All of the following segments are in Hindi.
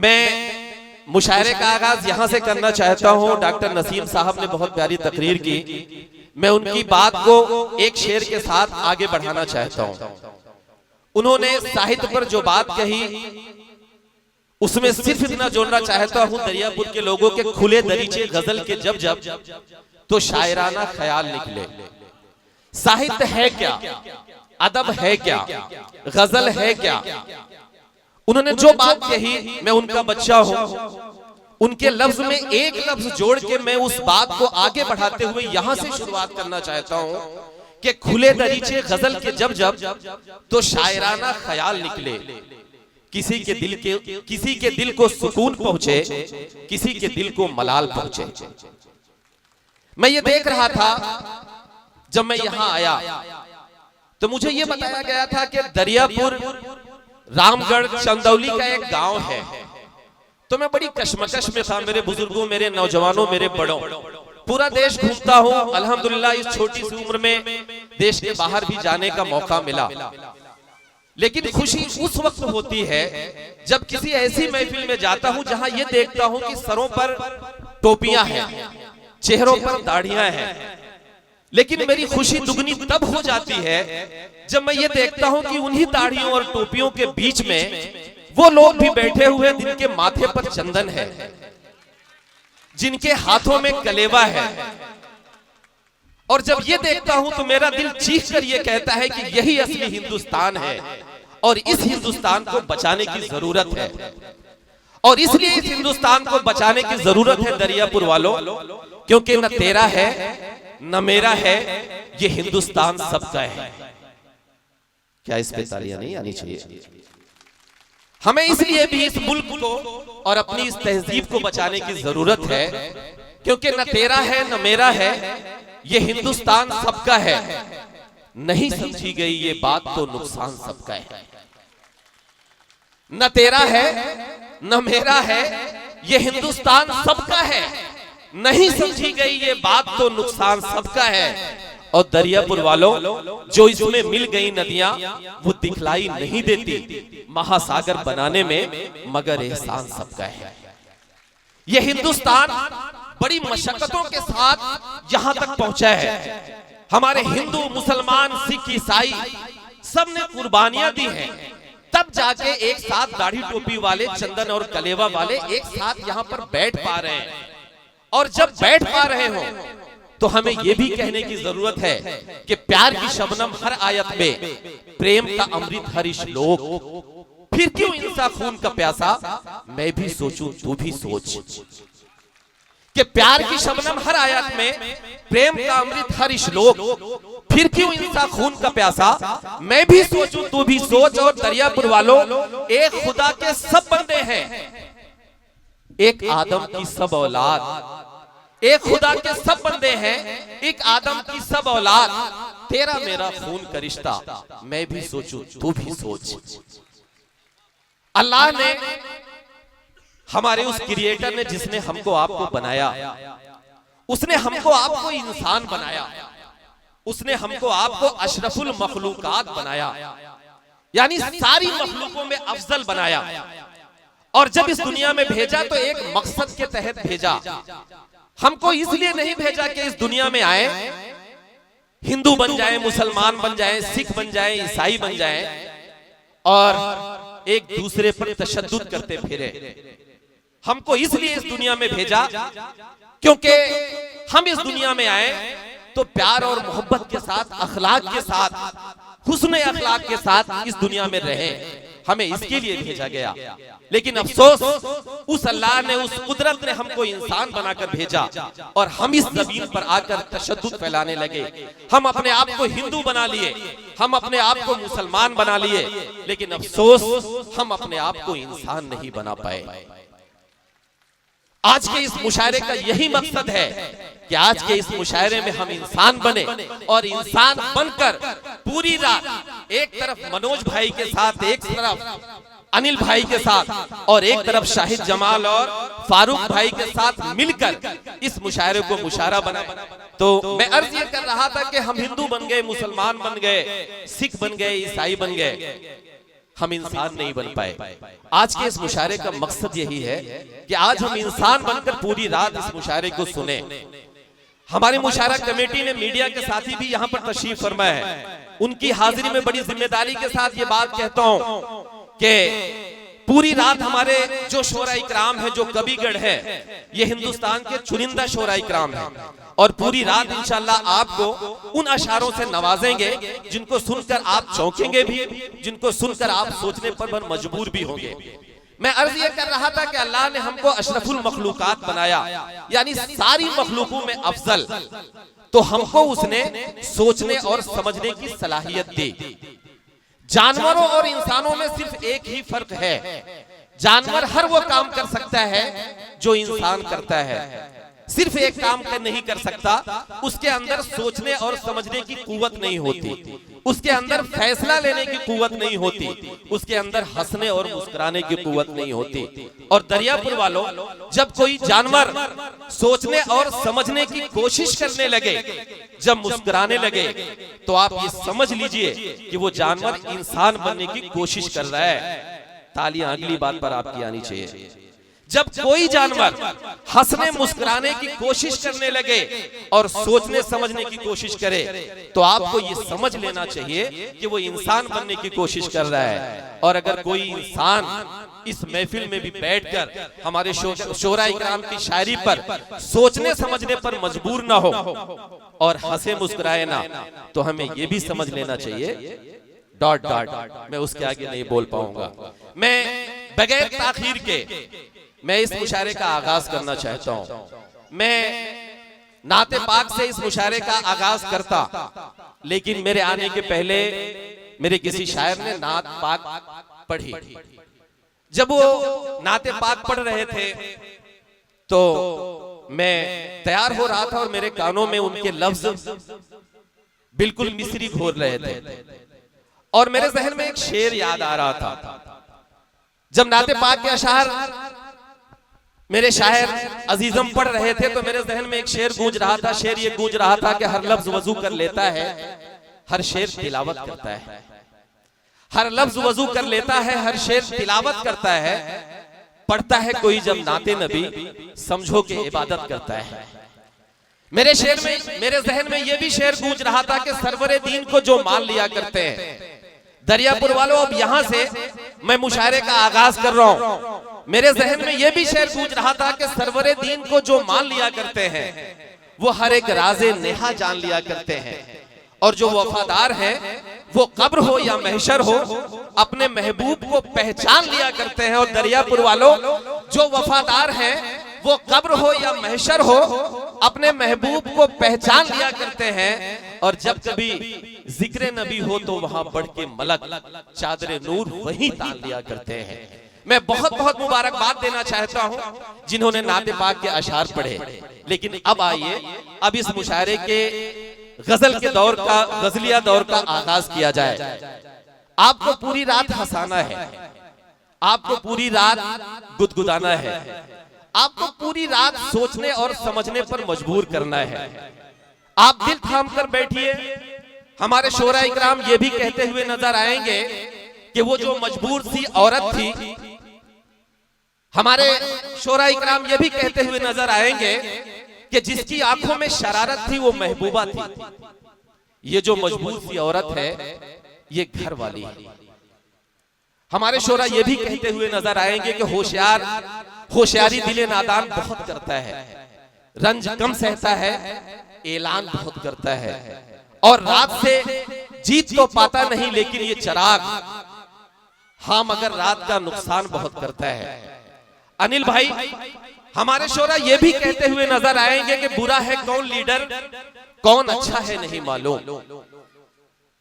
मैं मुशायरे का आगाज यहां से करना चाहता हूं। डॉक्टर नसीम साहब ने बहुत प्यारी तकरीर की, मैं उनकी बात को एक शेर के साथ आगे बढ़ाना चाहता हूं। उन्होंने साहित्य पर जो बात कही उसमें सिर्फ इतना जोड़ना चाहता हूं, दरियापुर के लोगों के खुले दरीचे गजल के जब जब तो शायराना ख्याल निकले। साहित्य है क्या, अदब है क्या, गजल है क्या? उन्होंने जो बात कही, मैं उनका बच्चा हूं, उनके लफ्ज में एक लफ्ज जोड़ के मैं उस बात को आगे बढ़ाते हुए यहां से शुरुआत करना चाहता हूं कि खुले दरीचे गजल के जब जब तो शायराना ख्याल निकले। किसी के दिल को सुकून पहुंचे, किसी के दिल को मलाल पहुंचे। मैं ये देख रहा था जब मैं यहां आया तो मुझे ये बताया गया था कि दरियापुर रामगढ़ चंदौली का एक गांव है। तो मैं बड़ी कशमकश में था, मेरे बुजुर्गों, मेरे नौजवानों, मेरे बड़ों, पूरा देश घूमता हूं। अल्हम्दुलिल्लाह इस छोटी सी उम्र में देश के बाहर भी जाने का मौका मिला। लेकिन खुशी उस वक्त होती है जब किसी ऐसी महफिल में जाता हूं जहां ये देखता हूं कि सरों पर टोपियां हैं, चेहरों पर दाढ़ियां हैं। लेकिन मेरी खुशी दुगनी तब हो जाती है जब मैं ये देखता हूं कि उन्हीं दाढ़ियों और टोपियों के बीच में वो लोग भी बैठे हुए जिनके माथे पर चंदन है, जिनके हाथों में कलेवा है। और जब ये देखता हूं तो मेरा दिल चीख कर ये कहता है कि यही असली हिंदुस्तान है और इस हिंदुस्तान को बचाने की जरूरत है। और इसलिए इस हिंदुस्तान को बचाने की जरूरत है दरियापुर वालों, क्योंकि न तेरा है न मेरा है, ये हिंदुस्तान सबका है। क्या इस पे तालियां नहीं आनी चाहिए? हमें इसलिए भी इस मुल्क को और अपनी इस तहजीब को बचाने की जरूरत है, क्योंकि न तेरा है न मेरा है, ये हिंदुस्तान सबका है। नहीं समझी गई ये बात तो नुकसान सबका है। न तेरा है न मेरा है, ये हिंदुस्तान सबका है। नहीं समझी गई ये बात तो नुकसान सबका है। और दरियापुर वालों, जो इसमें मिल गई नदियां वो दिखलाई नहीं देती महासागर बनाने में, मगर एहसान सबका है। ये हिंदुस्तान बड़ी मशक्कतों के साथ यहां तक पहुंचा है। हमारे हिंदू, मुसलमान, सिख, ईसाई सब ने कुर्बानियां दी हैं, तब जाके एक साथ दाढ़ी टोपी वाले, चंदन और कलेवा वाले एक साथ यहां पर बैठ पा रहे हैं। और जब बैठ पा रहे हो तो हमें यह भी कहने की जरूरत है कि प्यार की शबनम हर आयत में, प्रेम का अमृत हर श्लोक, फिर क्यों इंसान खून का प्यासा, मैं भी सोचूं तू भी सोच। कि प्यार की शबनम हर आयत में, प्रेम का अमृत हर श्लोक, फिर क्यों इंसान खून का प्यासा, मैं भी सोचूं तू भी सोच। और दरियापुर वालों, एक खुदा के सब बंदे हैं, एक आदम की सब औलाद। एक खुदा के सब बंदे हैं, एक आदम की सब औलाद। तेरा मेरा खून का रिश्ता, मैं भी सोचूं तू भी सोच। अल्लाह ने, हमारे उस क्रिएटर ने, जिसने हमको आपको बनाया, उसने हमको आपको इंसान बनाया, उसने हमको आपको अशरफुल मखलूकात बनाया, यानी सारी मखलूकों में अफजल बनाया। और जब इस दुनिया में भेजा तो एक मकसद के तहत भेजा। हमको इसलिए नहीं भेजा कि इस दुनिया में आए, हिंदू बन जाए, मुसलमान बन जाए, सिख बन जाए, ईसाई बन जाए और एक दूसरे पर तशद्दुद करते फिरे। हमको इसलिए इस दुनिया में भेजा क्योंकि हम इस दुनिया में आए तो प्यार और मोहब्बत के साथ, अखलाक के साथ, हुस्न अखलाक के साथ इस दुनिया में रहे। हमें इसके लिए भेजा गया। लेकिन अफसोस, उस अल्लाह ने, उस कुदरत ने हमको इंसान बनाकर भेजा और हम इस जमीन पर आकर तशद्दुद फैलाने लगे। हम अपने आप को हिंदू बना लिए, हम अपने आप को मुसलमान बना लिए, लेकिन अफसोस हम अपने आप को इंसान नहीं बना पाए। आज के इस मुशायरे का यही मकसद है कि आज के इस मुशायरे में हम इंसान बने और इंसान बनकर पूरी रात एक तरफ मनोज भाई के साथ, एक तरफ अनिल भाई के साथ और एक तरफ शाहिद जमाल और फारूक भाई के साथ मिलकर इस मुशायरे को मुशायरा बना। तो मैं अर्ज ये कर रहा था कि हम हिंदू बन गए, मुसलमान बन गए, सिख बन गए, ईसाई बन गए, हम इंसान नहीं बन पाए। आज के इस मुशायरे का मकसद यही है कि आज हम इंसान बनकर पूरी रात इस मुशायरे को सुने। हमारी मुशायरा कमेटी ने मीडिया के साथी भी यहाँ पर तशरीफ फरमाया है। उनकी हाजिरी में बड़ी जिम्मेदारी के साथ ये बात कहता हूँ कि पूरी रात हमारे जो शोरा इकराम है, जो कविगढ़ है, ये हिंदुस्तान के चुनिंदा शोरा इकराम है और पूरी रात इंशाल्लाह आपको उन अशारों से नवाजेंगे जिनको सुनकर आप चौंकेंगे भी, जिनको सुनकर आप सोचने पर मजबूर भी होंगे। मैं अर्ज ये कर रहा था कि अल्लाह ने हमको अशरफुल मखलूकात बनाया, यानी सारी मखलूकों में अफजल, तो हमको उसने सोचने और समझने की सलाहियत दी। जानवरों और इंसानों में सिर्फ एक ही फर्क है, जानवर हर वो काम कर सकता है जो इंसान करता है, सिर्फ एक काम नहीं कर सकता, उसके अंदर सोचने और समझने की कुव्वत नहीं होती, उसके अंदर फैसला लेने की कुव्वत नहीं होती, उसके अंदर हंसने और मुस्कुराने की कुव्वत नहीं होती। और दरियापुर वालों, जब कोई जानवर सोचने और समझने की कोशिश करने लगे, जब मुस्कुराने लगे, तो आप ये समझ लीजिए कि वो जानवर इंसान बनने की कोशिश कर रहा है। तालियां अगली बात पर आपकी आनी चाहिए। जब कोई जानवर हंसने मुस्कुराने की कोशिश करने लगे और सोचने समझने की कोशिश करे, तो आपको ये समझ लेना चाहिए कि वो इंसान बनने की कोशिश कर रहा है। और अगर कोई इंसान इस महफिल में भी बैठकर हमारे शोरा इकराम की शायरी पर सोचने समझने पर मजबूर ना हो और हंसे मुस्कुराए ना, तो हमें ये भी समझ लेना चाहिए डॉट डॉट। मैं उसके आगे नहीं बोल पाऊंगा। मैं बगैर ताखीर के मैं इस मुशायरे का आगाज करना चाहता हूं। मैं नाते पाक से इस मुशायरे का आगाज करता, लेकिन मेरे आने के पहले मेरे किसी शायर ने नात पाक पढ़ी। जब वो नाते पाक पढ़ रहे थे तो मैं तैयार हो रहा था और मेरे कानों में उनके लफ्ज बिल्कुल मिस्री घोर रहे थे और मेरे जहन में एक शेर याद आ रहा था। जब नाते पाक के अशार मेरे शायर अजीजम पढ़ रहे थे तो मेरे जहन में एक शेर गूंज रहा था। शेर ये गूंज रहा था कि हर लफ्ज वजू कर लेता है, हर शेर तिलावत करता है। हर लफ्ज वजू कर लेता है, हर शेर तिलावत करता है। पढ़ता है कोई जब नाते नबी, समझो कि इबादत करता है। मेरे शेर में, मेरे जहन में ये भी शेर गूंज रहा था कि सरवरे दीन को जो मान लिया करते हैं। दरियापुर वालों, अब यहां से मैं मुशायरे का आगाज कर रहा हूं। मेरे जहन में यह भी शेर गूंज रहा था कि सरवरे दीन को जो मान लिया करते हैं वो हर एक राज़े नेहा जान लिया करते हैं। और जो वफादार हैं वो कब्र हो या महशर हो, अपने महबूब को पहचान लिया करते हैं। और दरियापुर वालों, जो वफादार हैं वो कब्र हो या महशर हो, अपने महबूब को पहचान लिया करते हैं। और जब कभी जिक्र नबी हो तो वहां बढ़ के मलक चादर नूर वहीं तान लिया करते हैं। मैं बहुत बहुत मुबारकबाद देना चाहता हूं जिन्होंने नाते पाक के अशार पढ़े। लेकिन अब आइए, अब इस मुशायरे के गजल के दौर का, गजलिया दौर का आगाज किया जाए। आपको पूरी रात हंसाना है, आपको पूरी रात गुदगुदाना है, आपको पूरी रात सोचने और समझने पर मजबूर करना है। आप दिल थाम कर बैठिए। हमारे शोरा इकराम ये भी कहते हुए नजर आएंगे कि वो जो मजबूर सी औरत थी, हमारे शोरा इकराम ये भी कहते हुए नजर आएंगे कि जिसकी आंखों में शरारत थी वो महबूबा थी। ये जो मजबूर सी औरत है ये घर वाली है। हमारे शोरा ये भी कहते हुए नजर आएंगे कि होशियारी दिले नादान बहुत करता है, रंज कम सहता है, ऐलान बहुत करता है, और रात से जीत तो पाता नहीं लेकिन ये चिराग हाँ मगर रात का नुकसान बहुत करता है। अनिल भाई, हमारे शोरा ये भी कहते हुए नजर आएंगे कि बुरा है कौन लीडर, कौन अच्छा है नहीं मालूम।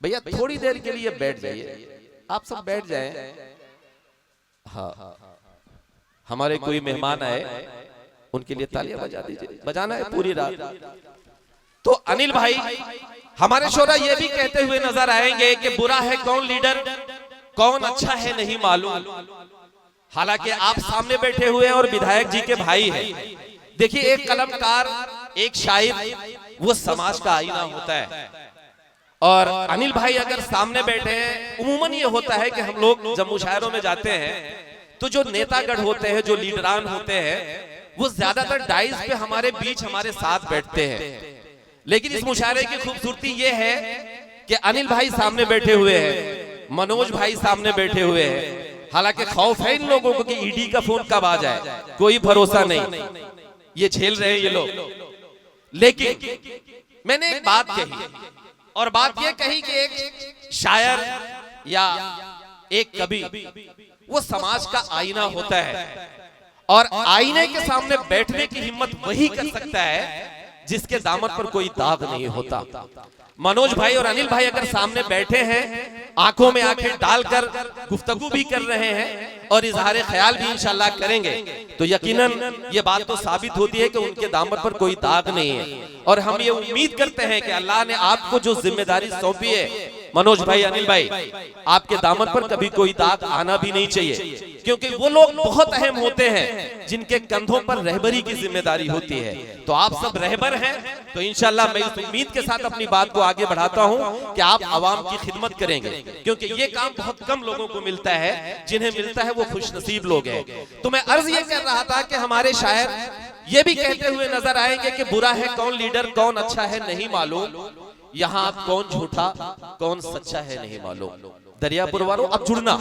भैया थोड़ी देर के लिए बैठ जाइए, आप सब बैठ जाएं। हाँ, हमारे कोई मेहमान आए, उनके लिए तालियां बजा दीजिए, बजाना है पूरी रात। तो अनिल भाई, हमारे शोरा ये भी कहते हुए नजर आएंगे कि बुरा है कौन लीडर, कौन अच्छा है नहीं मालूम। हालांकि आप सामने बैठे हुए हैं और विधायक जी के भाई हैं। देखिए, एक कलमकार, एक शायर, वो समाज का आईना होता है। और अनिल भाई अगर सामने बैठे हैं, उम्मन ये होता है कि हम लोग जब मुशायरों में जाते हैं तो जो नेतागढ़ होते हैं, जो लीडरान होते हैं, वो ज्यादातर डाइस पे हमारे बीच हमारे साथ बैठते हैं। लेकिन इस मुशायरे की खूबसूरती ये है कि अनिल भाई सामने बैठे हुए हैं, मनोज भाई सामने बैठे हुए हैं। हालांकि खौफ है इन लोगों को कि ईडी का फोन कब आ जाए, कोई भरोसा नहीं, ये झेल रहे हैं ये लोग। लेकिन मैंने एक बात कही, और बात ये कही कि एक शायर या एक कवि वो समाज का आईना होता है, और आईने के सामने बैठने की हिम्मत वही कर सकता है जिसके दामन पर कोई दाग नहीं होता। मनोज भाई और अनिल भाई अगर सामने बैठे हैं, आंखों में आंखें डालकर गुफ्तगू भी कर रहे हैं और इजहार ख्याल भी इंशाल्लाह करेंगे, तो यकीनन ये बात तो साबित होती है कि उनके दामन पर कोई दाग नहीं है। और हम ये उम्मीद करते हैं कि अल्लाह ने आपको जो जिम्मेदारी सौंपी है मनोज भाई, अनिल भाई, आपके दामन पर कभी कोई दाग आना भी नहीं चाहिए, क्योंकि वो लोग बहुत अहम होते हैं जिनके कंधों पर रहबरी की जिम्मेदारी होती है। तो आप सब रहबर हैं, तो इंशाल्लाह मैं इस उम्मीद के साथ अपनी बात को आगे बढ़ाता हूं कि आप आवाम की खिदमत करेंगे, क्योंकि ये काम बहुत कम लोगों को मिलता है, जिन्हें मिलता है वो खुशनसीब लोग हैं। तो मैं अर्ज ये कर रहा था कि हमारे शायर ये भी कहते हुए नजर आएंगे कि बुरा है कौन लीडर, कौन अच्छा है नहीं मालूम, यहाँ कौन झूठा कौन सच्चा है नहीं मालूम। दरियापुर वालों अब जुड़ना।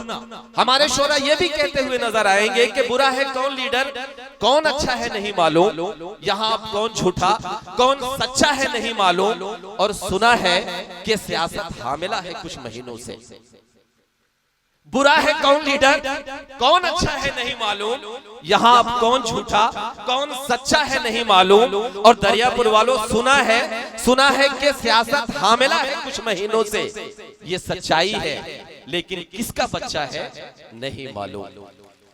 हमारे शोरा ये भी कहते हुए नजर आएंगे कि बुरा है कौन लीडर, कौन अच्छा है नहीं मालूम, यहाँ कौन झूठा कौन सच्चा है नहीं मालूम, और सुना है कि सियासत हामिला है कुछ महीनों से। बुरा है कौन लीडर, कौन अच्छा है नहीं मालूम, यहाँ अब कौन झूठा कौन सच्चा है नहीं मालूम। और दरियापुर वालों सुना है कि सियासत हामिला है कुछ महीनों से। ये सच्चाई है, लेकिन किसका बच्चा है नहीं मालूम।